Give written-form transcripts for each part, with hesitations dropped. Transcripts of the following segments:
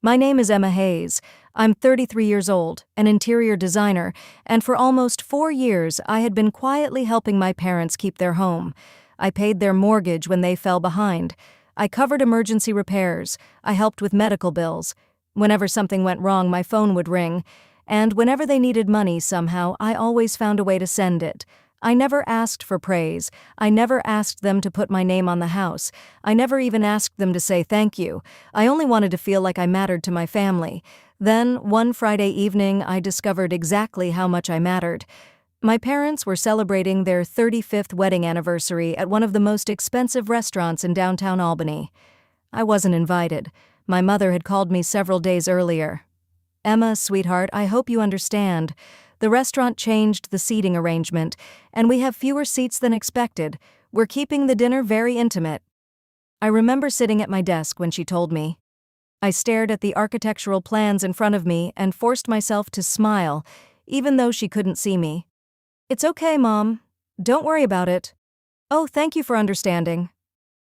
My name is Emma Hayes. I'm 33 years old, an interior designer, and for almost 4 years I had been quietly helping my parents keep their home. I paid their mortgage when they fell behind. I covered emergency repairs. I helped with medical bills. Whenever something went wrong, my phone would ring. And whenever they needed money somehow, I always found a way to send it. I never asked for praise. I never asked them to put my name on the house. I never even asked them to say thank you. I only wanted to feel like I mattered to my family. Then, one Friday evening, I discovered exactly how much I mattered. My parents were celebrating their 35th wedding anniversary at one of the most expensive restaurants in downtown Albany. I wasn't invited. My mother had called me several days earlier. "Emma, sweetheart, I hope you understand. The restaurant changed the seating arrangement, and we have fewer seats than expected. We're keeping the dinner very intimate." I remember sitting at my desk when she told me. I stared at the architectural plans in front of me and forced myself to smile, even though she couldn't see me. "It's okay, Mom. Don't worry about it." "Oh, thank you for understanding."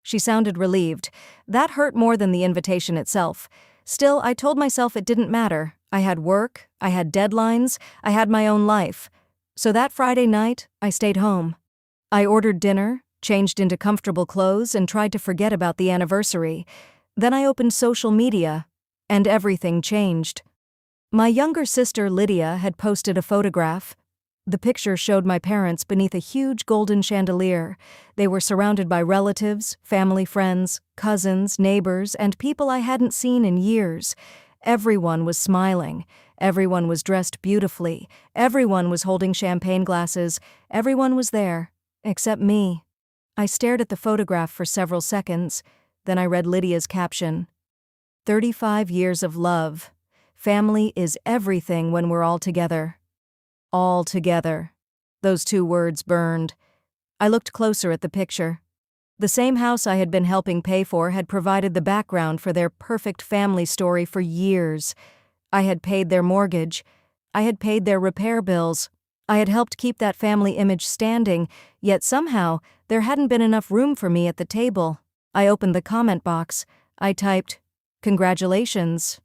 She sounded relieved. That hurt more than the invitation itself. Still, I told myself it didn't matter. I had work, I had deadlines, I had my own life. So that Friday night, I stayed home. I ordered dinner, changed into comfortable clothes, and tried to forget about the anniversary. Then I opened social media, and everything changed. My younger sister Lydia had posted a photograph. The picture showed my parents beneath a huge golden chandelier. They were surrounded by relatives, family friends, cousins, neighbors, and people I hadn't seen in years. Everyone was smiling. Everyone was dressed beautifully. Everyone was holding champagne glasses. Everyone was there, except me. I stared at the photograph for several seconds. Then I read Lydia's caption. 35 years of love. Family is everything when we're all together. All together. Those two words burned. I looked closer at the picture. The same house I had been helping pay for had provided the background for their perfect family story for years. I had paid their mortgage. I had paid their repair bills. I had helped keep that family image standing, yet somehow there hadn't been enough room for me at the table. I opened the comment box. I typed, "Congratulations.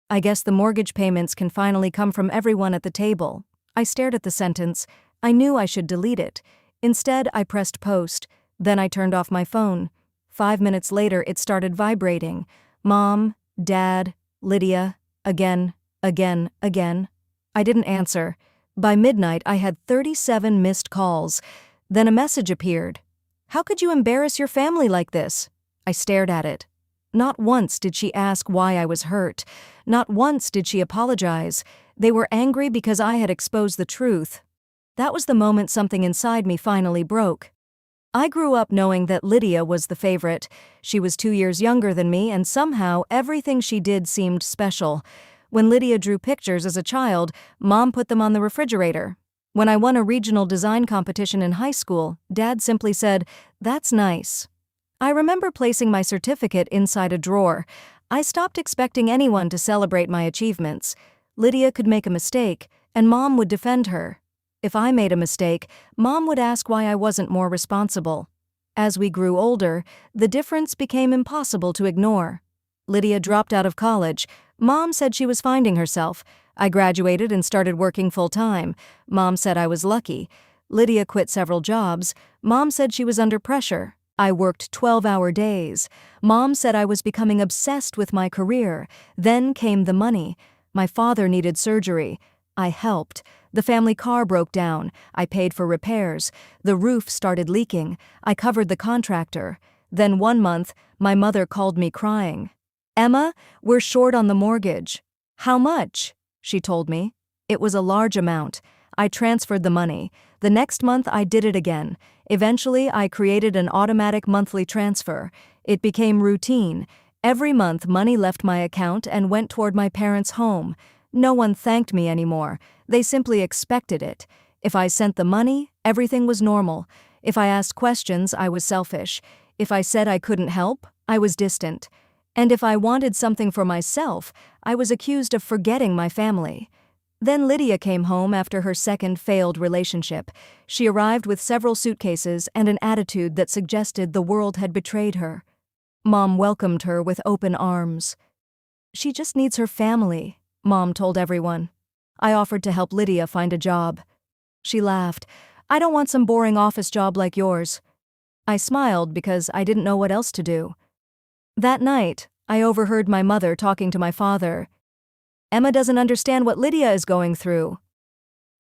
I guess the mortgage payments can finally come from everyone at the table." I stared at the sentence. I knew I should delete it. Instead, I pressed post. Then I turned off my phone. 5 minutes later, it started vibrating. Mom, Dad, Lydia, again. I didn't answer. By midnight, I had 37 missed calls. Then a message appeared. "How could you embarrass your family like this?" I stared at it. Not once did she ask why I was hurt. Not once did she apologize. They were angry because I had exposed the truth. That was the moment something inside me finally broke. I grew up knowing that Lydia was the favorite. She was 2 years younger than me, and somehow everything she did seemed special. When Lydia drew pictures as a child, Mom put them on the refrigerator. When I won a regional design competition in high school, Dad simply said, "That's nice." I remember placing my certificate inside a drawer. I stopped expecting anyone to celebrate my achievements. Lydia could make a mistake, and Mom would defend her. If I made a mistake, Mom would ask why I wasn't more responsible. As we grew older, the difference became impossible to ignore. Lydia dropped out of college. Mom said she was finding herself. I graduated and started working full-time. Mom said I was lucky. Lydia quit several jobs. Mom said she was under pressure. I worked 12-hour days. Mom said I was becoming obsessed with my career. Then came the money. My father needed surgery. I helped. The family car broke down. I paid for repairs. The roof started leaking. I covered the contractor. Then one month, my mother called me crying. "Emma, we're short on the mortgage." "How much?" she told me. It was a large amount. I transferred the money. The next month, I did it again. Eventually, I created an automatic monthly transfer. It became routine. Every month, money left my account and went toward my parents' home. No one thanked me anymore. They simply expected it. If I sent the money, everything was normal. If I asked questions, I was selfish. If I said I couldn't help, I was distant. And if I wanted something for myself, I was accused of forgetting my family. Then Lydia came home after her second failed relationship. She arrived with several suitcases and an attitude that suggested the world had betrayed her. Mom welcomed her with open arms. She just needs her family, Mom told everyone. I offered to help Lydia find a job. She laughed. I don't want some boring office job like yours. I smiled because I didn't know what else to do. That night, I overheard my mother talking to my father. Emma doesn't understand what Lydia is going through.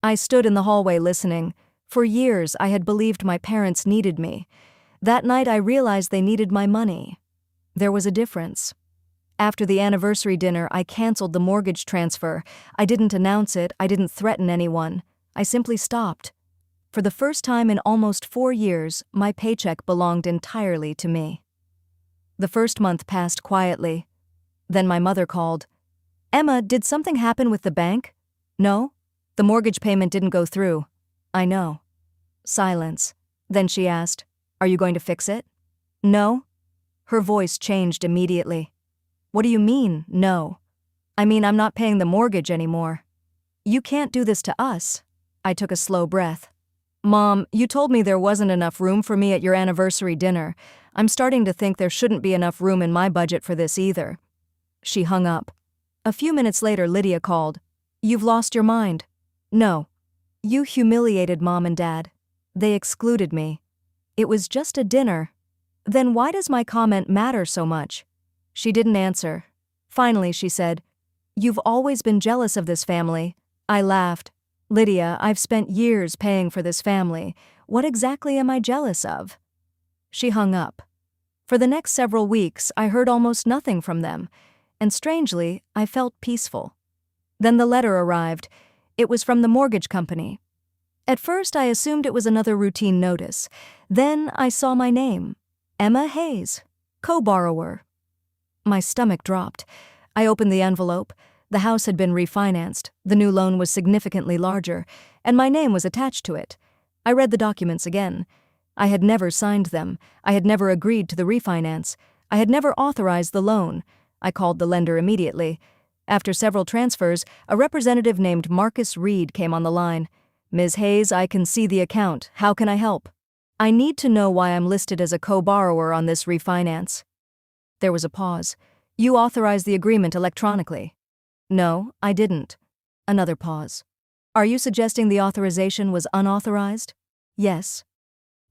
I stood in the hallway listening. For years, I had believed my parents needed me. That night, I realized they needed my money. There was a difference. After the anniversary dinner, I canceled the mortgage transfer. I didn't announce it, I didn't threaten anyone. I simply stopped. For the first time in almost 4 years, my paycheck belonged entirely to me. The first month passed quietly. Then my mother called. Emma, did something happen with the bank? No? The mortgage payment didn't go through. I know. Silence. Then she asked, Are you going to fix it? No? Her voice changed immediately. What do you mean, no? I mean, I'm not paying the mortgage anymore. You can't do this to us. I took a slow breath. Mom, you told me there wasn't enough room for me at your anniversary dinner. I'm starting to think there shouldn't be enough room in my budget for this either. She hung up. A few minutes later, Lydia called. You've lost your mind. No. You humiliated Mom and Dad. They excluded me. It was just a dinner. Then why does my comment matter so much? She didn't answer. Finally, she said, You've always been jealous of this family. I laughed. Lydia, I've spent years paying for this family. What exactly am I jealous of? She hung up. For the next several weeks, I heard almost nothing from them, and strangely, I felt peaceful. Then the letter arrived. It was from the mortgage company. At first, I assumed it was another routine notice. Then I saw my name, Emma Hayes, co-borrower. My stomach dropped. I opened the envelope. The house had been refinanced, the new loan was significantly larger, and my name was attached to it. I read the documents again. I had never signed them. I had never agreed to the refinance. I had never authorized the loan. I called the lender immediately. After several transfers, a representative named Marcus Reed came on the line. Ms. Hayes, I can see the account. How can I help? I need to know why I'm listed as a co-borrower on this refinance. There was a pause. You authorized the agreement electronically. No, I didn't. Another pause. Are you suggesting the authorization was unauthorized? Yes.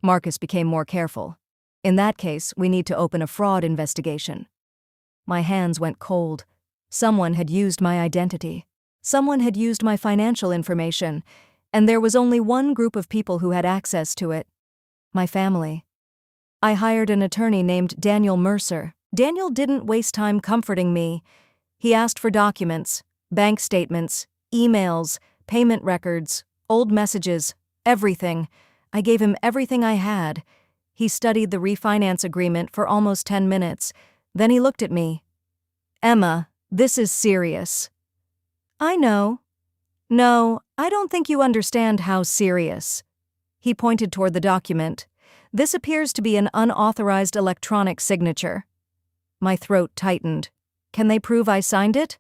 Marcus became more careful. In that case, we need to open a fraud investigation. My hands went cold. Someone had used my identity. Someone had used my financial information, and there was only one group of people who had access to it. My family. I hired an attorney named Daniel Mercer. Daniel didn't waste time comforting me. He asked for documents, bank statements, emails, payment records, old messages, everything. I gave him everything I had. He studied the refinance agreement for almost 10 minutes. Then he looked at me. Emma, this is serious. I know. No, I don't think you understand how serious. He pointed toward the document. This appears to be an unauthorized electronic signature. My throat tightened. Can they prove I signed it?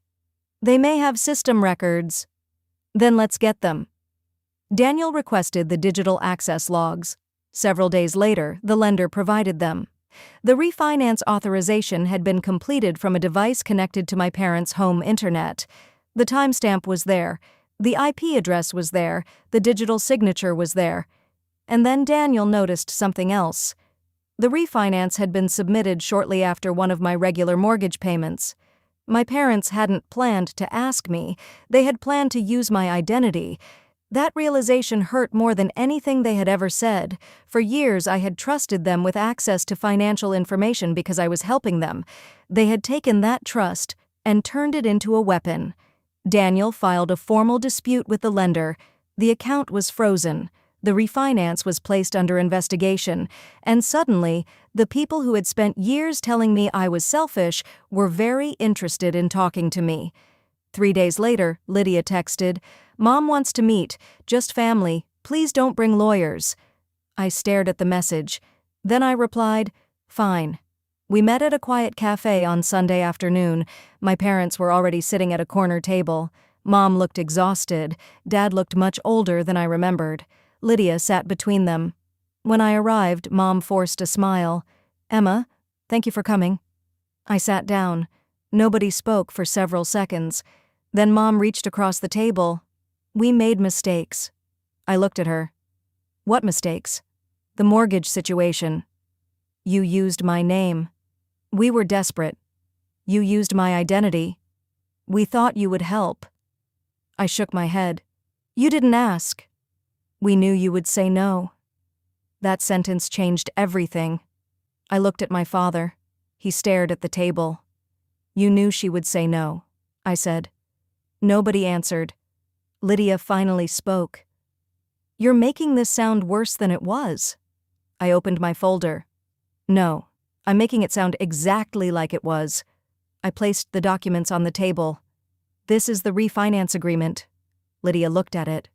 They may have system records. Then let's get them. Daniel requested the digital access logs. Several days later, the lender provided them. The refinance authorization had been completed from a device connected to my parents' home internet. The timestamp was there. The IP address was there. The digital signature was there. And then Daniel noticed something else. The refinance had been submitted shortly after one of my regular mortgage payments. My parents hadn't planned to ask me. They had planned to use my identity. That realization hurt more than anything they had ever said. For years, I had trusted them with access to financial information because I was helping them. They had taken that trust and turned it into a weapon. Daniel filed a formal dispute with the lender. The account was frozen. The refinance was placed under investigation. And suddenly, the people who had spent years telling me I was selfish were very interested in talking to me. 3 days later, Lydia texted, Mom wants to meet, just family, please don't bring lawyers. I stared at the message. Then I replied, Fine. We met at a quiet cafe on Sunday afternoon. My parents were already sitting at a corner table. Mom looked exhausted. Dad looked much older than I remembered. Lydia sat between them. When I arrived, Mom forced a smile. Emma, thank you for coming. I sat down. Nobody spoke for several seconds. Then Mom reached across the table. "We made mistakes." I looked at her. "What mistakes?" "The mortgage situation." "You used my name." "We were desperate." "You used my identity." "We thought you would help." I shook my head. "You didn't ask." "We knew you would say no." That sentence changed everything. I looked at my father. He stared at the table. "You knew she would say no," I said. Nobody answered. Lydia finally spoke. "You're making this sound worse than it was." I opened my folder. "No, I'm making it sound exactly like it was." I placed the documents on the table. "This is the refinance agreement." Lydia looked at it.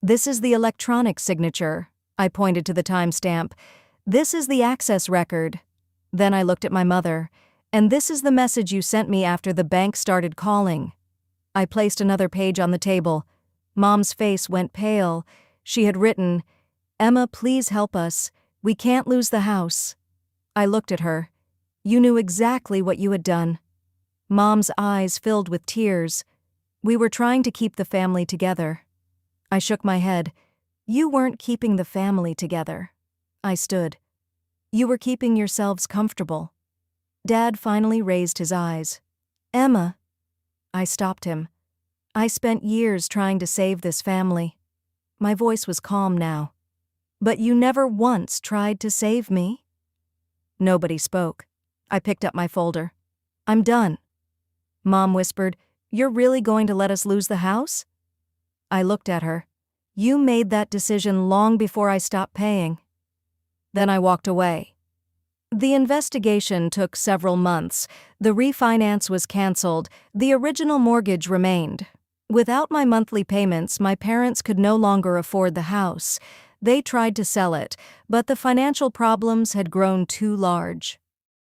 "This is the electronic signature." I pointed to the timestamp. "This is the access record." Then I looked at my mother. "And this is the message you sent me after the bank started calling." I placed another page on the table. Mom's face went pale. She had written, "Emma, please help us. We can't lose the house." I looked at her. "You knew exactly what you had done." Mom's eyes filled with tears. "We were trying to keep the family together." I shook my head. "You weren't keeping the family together." I stood. "You were keeping yourselves comfortable." Dad finally raised his eyes. "Emma." I stopped him. "I spent years trying to save this family." My voice was calm now. "But you never once tried to save me?" Nobody spoke. I picked up my folder. "I'm done." Mom whispered, "You're really going to let us lose the house?" I looked at her. "You made that decision long before I stopped paying." Then I walked away. The investigation took several months. The refinance was canceled. The original mortgage remained. Without my monthly payments, my parents could no longer afford the house. They tried to sell it, but the financial problems had grown too large.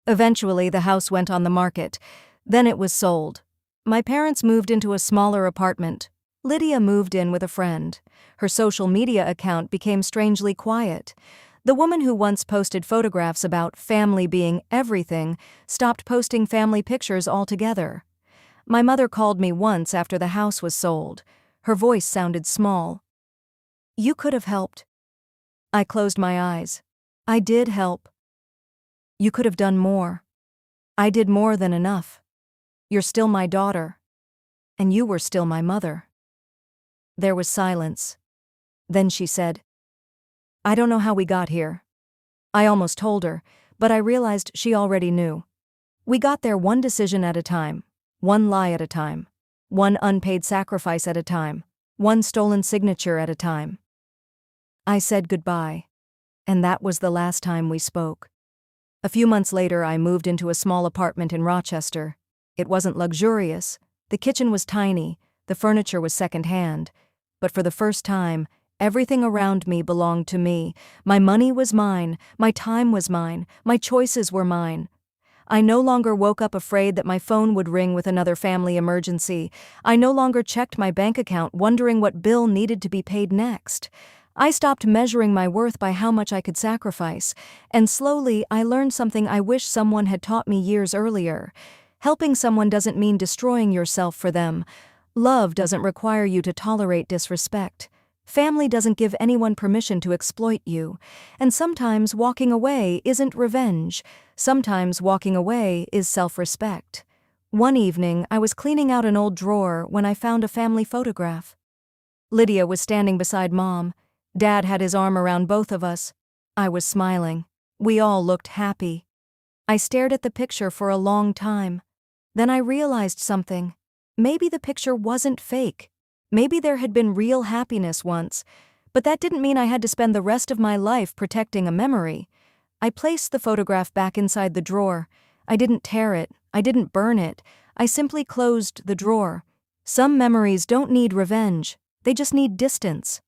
Eventually, the house went on the market. Then it was sold. My parents moved into a smaller apartment. Lydia moved in with a friend. Her social media account became strangely quiet. The woman who once posted photographs about family being everything stopped posting family pictures altogether. My mother called me once after the house was sold. Her voice sounded small. "You could have helped." I closed my eyes. "I did help." "You could have done more." "I did more than enough. You're still my daughter. And you were still my mother." There was silence. Then she said, "I don't know how we got here." I almost told her, but I realized she already knew. We got there one decision at a time, one lie at a time, one unpaid sacrifice at a time, one stolen signature at a time. I said goodbye, and that was the last time we spoke. A few months later, I moved into a small apartment in Rochester. It wasn't luxurious. The kitchen was tiny, the furniture was second-hand. But for the first time, everything around me belonged to me. My money was mine, my time was mine, my choices were mine. I no longer woke up afraid that my phone would ring with another family emergency. I no longer checked my bank account wondering what bill needed to be paid next. I stopped measuring my worth by how much I could sacrifice, and slowly I learned something I wish someone had taught me years earlier. Helping someone doesn't mean destroying yourself for them. Love doesn't require you to tolerate disrespect. Family doesn't give anyone permission to exploit you. And sometimes walking away isn't revenge. Sometimes walking away is self-respect. One evening, I was cleaning out an old drawer when I found a family photograph. Lydia was standing beside Mom. Dad had his arm around both of us. I was smiling. We all looked happy. I stared at the picture for a long time. Then I realized something. Maybe the picture wasn't fake. Maybe there had been real happiness once. But that didn't mean I had to spend the rest of my life protecting a memory. I placed the photograph back inside the drawer. I didn't tear it. I didn't burn it. I simply closed the drawer. Some memories don't need revenge. They just need distance.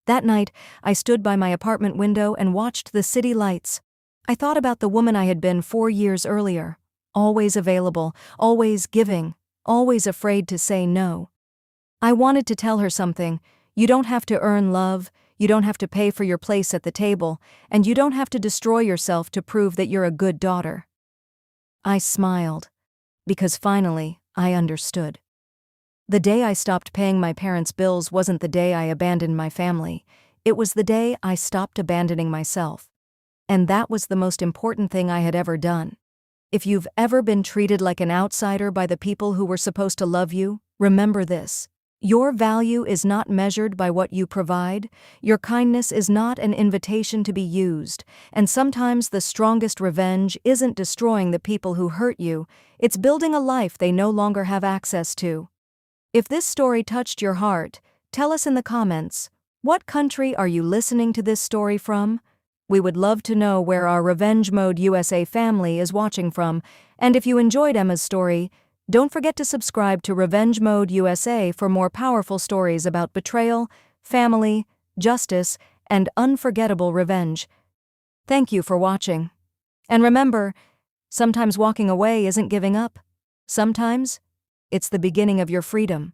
That night, I stood by my apartment window and watched the city lights. I thought about the woman I had been 4 years earlier. Always available, always giving, always afraid to say no. I wanted to tell her something. You don't have to earn love, you don't have to pay for your place at the table, and you don't have to destroy yourself to prove that you're a good daughter. I smiled. because finally, I understood. The day I stopped paying my parents' bills wasn't the day I abandoned my family. It was the day I stopped abandoning myself. And that was the most important thing I had ever done. If you've ever been treated like an outsider by the people who were supposed to love you, remember this. Your value is not measured by what you provide, your kindness is not an invitation to be used, and sometimes the strongest revenge isn't destroying the people who hurt you, it's building a life they no longer have access to. If this story touched your heart, tell us in the comments, what country are you listening to this story from? We would love to know where our Revenge Mode USA family is watching from, and if you enjoyed Emma's story, don't forget to subscribe to Revenge Mode USA for more powerful stories about betrayal, family, justice, and unforgettable revenge. Thank you for watching. And remember, sometimes walking away isn't giving up. Sometimes, it's the beginning of your freedom.